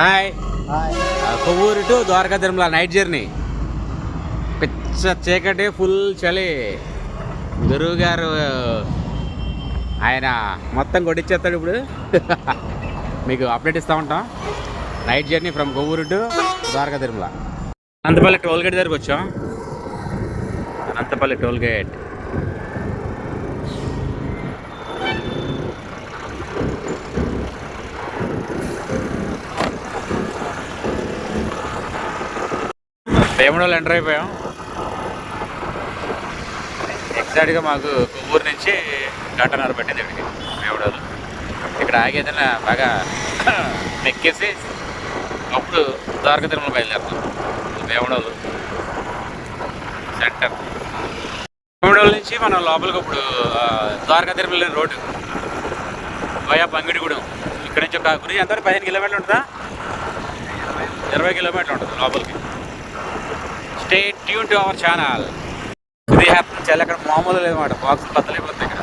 Hi. Kovvur to Dwaraka Tirumala night journey. పిచ్చ చీకటి, full చలి. గురువు గారు ఆయన మొత్తం కొట్టించేస్తాడు ఇప్పుడు. మీకు అప్డేట్ ఇస్తూ ఉంటాం. Night journey from Kovvur to Dwaraka Tirumala. Anantapalli toll gate దగ్గరికి వచ్చాం. Anantapalli toll gate. Vemudollu enter అయిపోయాం. ఎగ్జాక్ట్గా మాకు కొవ్వూరు నుంచి గంటన్నర పట్టింది ఇక్కడికి వేముడోళ్ళు. ఇక్కడ ఆగేది బాగా ఎక్కేసి అప్పుడు ద్వారకా తిరుమల బయలుదేరుతాం. వేముడోళ్ళు సెంటర్. వేముడోళ్ళ నుంచి మనం లోపలికి ఇప్పుడు ద్వారకా తిరుమల రోడ్డు వయా బంగిడిగూడెం. ఇక్కడ నుంచి ఒక గురించి ఎంత 15 కిలోమీటర్లు ఉంటుందా, 20 కిలోమీటర్లు ఉంటుంది లోపలికి. Stay tune to our channel. శ్రీహారం చాలా అక్కడ మామూలు లేదన్నమాట. బాక్స్ బద్దలైపోతుంది ఇక్కడ.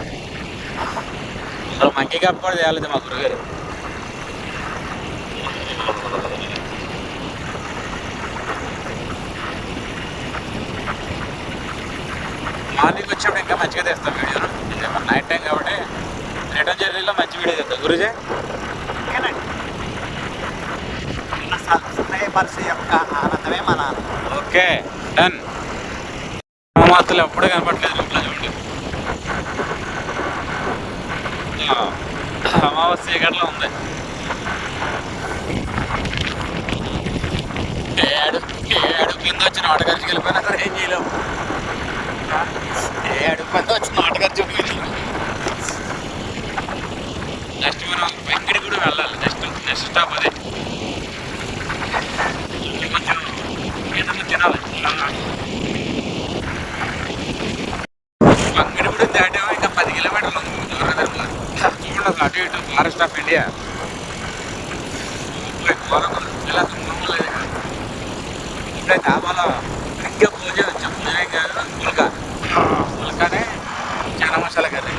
అసలు మంకీ కప్ కూడా తేలేదు మా గురుగారు. మార్నింగ్ వచ్చినప్పుడు ఇంకా మంచిగా తెస్తాం వీడియోను. నైట్ టైం కాబట్టి రిటర్న్ జర్నీలో మంచి వీడియో తెస్తాం గురుజీ. ఆనందమే మన ఓకే డన్. మాత్రం ఎప్పుడూ కనపడలేదు ఇంట్లో చూడండి. అమావాస్య చీకట్లో ఉంది. ఏడు కింద వచ్చిన ఆటగారికి వెళ్ళిపోయినా సరే ఏం చేయలేము. అడుగు కింద వచ్చిన ఆటగారి వెళ్ళిపోయినా నెక్స్ట్ మనం వెంకటి కూడా వెళ్ళాలి. నెక్స్ట్ స్టాప్ అదే. కొంచెం ఏదన్నా తినాలి. వెంకటి కూడా దాటామో ఇంకా 10 కిలోమీటర్లు ఉంది దూరం. చూడండి అసలు అటు ఇటు ఫారెస్ట్ ఆఫ్ ఇండియా. ఇలా లేదు. ఇప్పుడే డాబాలో ఇంకా పూజ వచ్చాం. పూజ కాదు పుల్కానే చాలా మసాలా కర్రీ.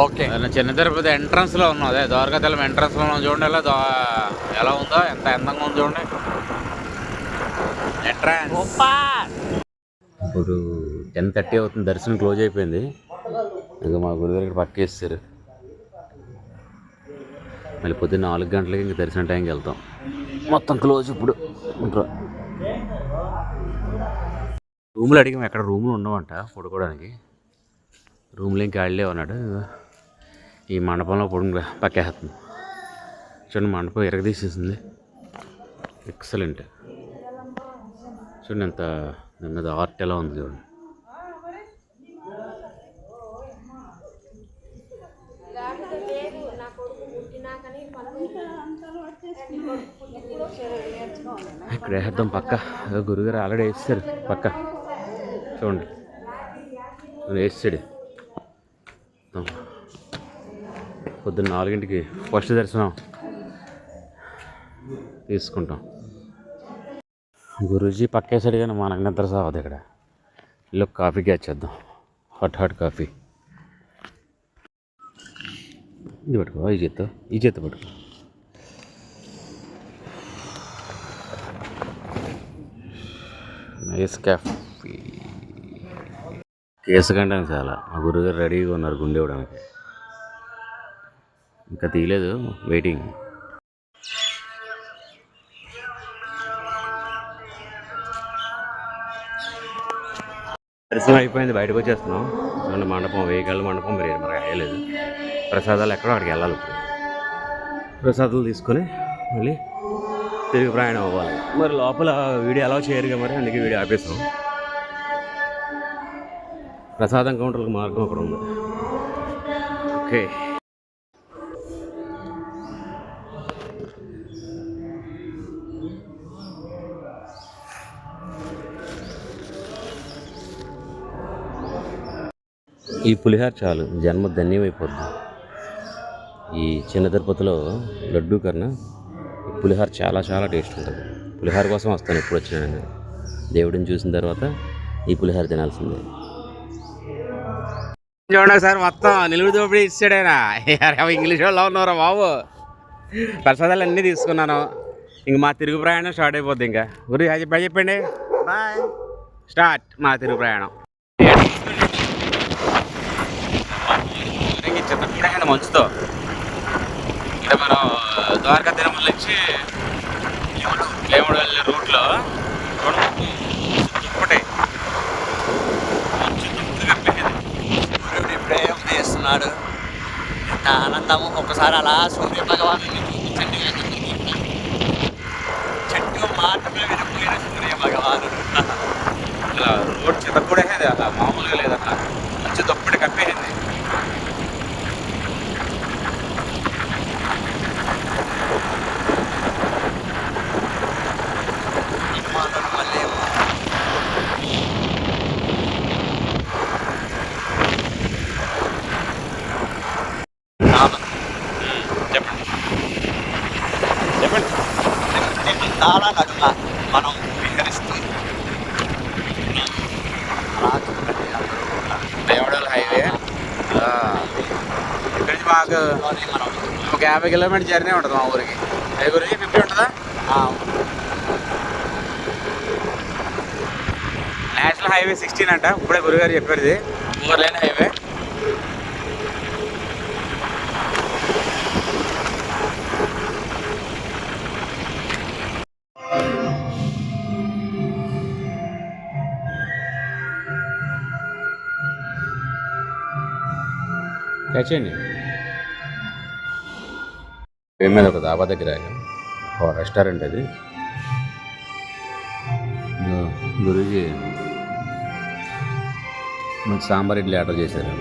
ఓకే, చిన్న తిరుపతి ఎంట్రన్స్లో ఉన్నాం. అదే ద్వారకా తిరుమల ఎంట్రన్స్లో ఉన్నాం. చూడండి ఎలా ఉందో, ఎంత అందంగా ఉందో చూడండి ఎంట్రన్స్. ఇప్పుడు 10:30 అవుతుంది. దర్శనం క్లోజ్ అయిపోయింది. ఇంకా మా గురుగారు ఇక్కడ పక్కేస్తారు. మళ్ళీ పొద్దున్న 4 గంటలకి ఇంక దర్శనం టైంకి వెళ్తాం. మొత్తం క్లోజ్ ఇప్పుడు. రూమ్లు అడిగాం. ఎక్కడ రూమ్లు ఉండవంట పడుకోవడానికి. రూమ్లో ఇంకా ఆడలే ఉన్నాడు. ఈ మండపంలో పొడుగు పక్కేస్తుంది. చూడండి మండపం ఎరగదీసేసింది. ఎక్సలెంట్. చూడండి ఎంత దాని మీద ఆర్ట్ ఎలా ఉంది చూడండి. ఇక్కడ వేద్దాం పక్క. గురుగారు ఆల్రెడీ వేస్తారు పక్క. చూడండి వేస్తాడు. పొద్దున్న 4 గంటలకి ఫస్ట్ దర్శనం తీసుకుంటాం. గురూజీ పక్కేసాడు కానీ మనకు నిద్ర సావదు. ఇక్కడ ఇల్లు కాఫీ చేద్దాం. Hot coffee. ఇది పట్టుకో. ఈ చేత్తో పట్టుకో. Nice coffee. కేసు కంటాను చాలా. మా గురుగారు రెడీగా ఉన్నారు గుండె ఇవ్వడానికి. ఇంకా తీయలేదు, వెయిటింగ్. దర్శనం అయిపోయింది. బయటకు వచ్చేస్తున్నాం. మండపం 1000 గళ్ళ మండపం మరి వేయలేదు. ప్రసాదాలు ఎక్కడో అక్కడికి వెళ్ళాలి. ప్రసాదాలు తీసుకొని మళ్ళీ తిరిగి ప్రయాణం అవ్వాలి. మరి లోపల వీడియో అలౌ చేయరుగా, మరి అందుకే వీడియో ఆపేసాం. ప్రసాదం కౌంటర్లకు మార్గం అక్కడ ఉంది. ఓకే. ఈ పులిహార చాలు, జన్మ ధన్యమైపోద్ది. ఈ చిన్న తిరుపతిలో లడ్డూ కన్నా ఈ పులిహార చాలా చాలా టేస్ట్ ఉంటుంది. పులిహార కోసం వస్తాను ఎప్పుడు వచ్చినా నేను. దేవుడిని చూసిన తర్వాత ఈ పులిహార తినాల్సిందే. చూడండి ఒకసారి మొత్తం నిలువు దోపిడీ ఇచ్చాడైనా ఇంగ్లీష్ వాళ్ళు ఉన్నారా బాబు. ప్రసాదాలు అన్నీ తీసుకున్నాను. ఇంక మా తిరుగు ప్రయాణం స్టార్ట్ అయిపోద్ది. ఇంకా గురి బాయ్ చెప్పండి. బాయ్. స్టార్ట్ మా తిరుగు ప్రయాణం. చిన్నప్పుడు మంచుతో ఇక్కడ మనం ద్వారకా తిరుమల నుంచి లేముడు వెళ్ళే రూట్లో దుప్పటే మంచు దుప్పటి కప్పేది. ఇప్పుడే ఉదయిస్తున్నాడు. ఎంత ఆనందము. ఒకసారి అలా సూర్య భగవాను చూపించండి. చెట్టు మాత్రమే విడిపోయిన సూర్య భగవాను. అలా రోడ్ చితకూడేది, అలా మామూలుగా లేదన్న మంచి దుప్పటి కప్పేసింది. చెప్పండి చెప్పండి. చాలా నడుమ మనం విహరిస్తూ దేవడల హైవే ఇక్కడి నుంచి మాకు మనం ఒక 50 కిలోమీటర్ జర్నీ ఉంటుంది మా ఊరికి. ఏ గురించి 50 ఉంటుందా? నేషనల్ హైవే 16 అంట. ఇప్పుడే గురుగారు చెప్పారు. ఇది 4 లేన్ హైవే. తెచ్చండి. మీద ఒక దాబా దగ్గర ఒక రెస్టారెంట్ అది. గురూజీ మంచి సాంబార్ ఇడ్లీ ఆర్డర్ చేశారు.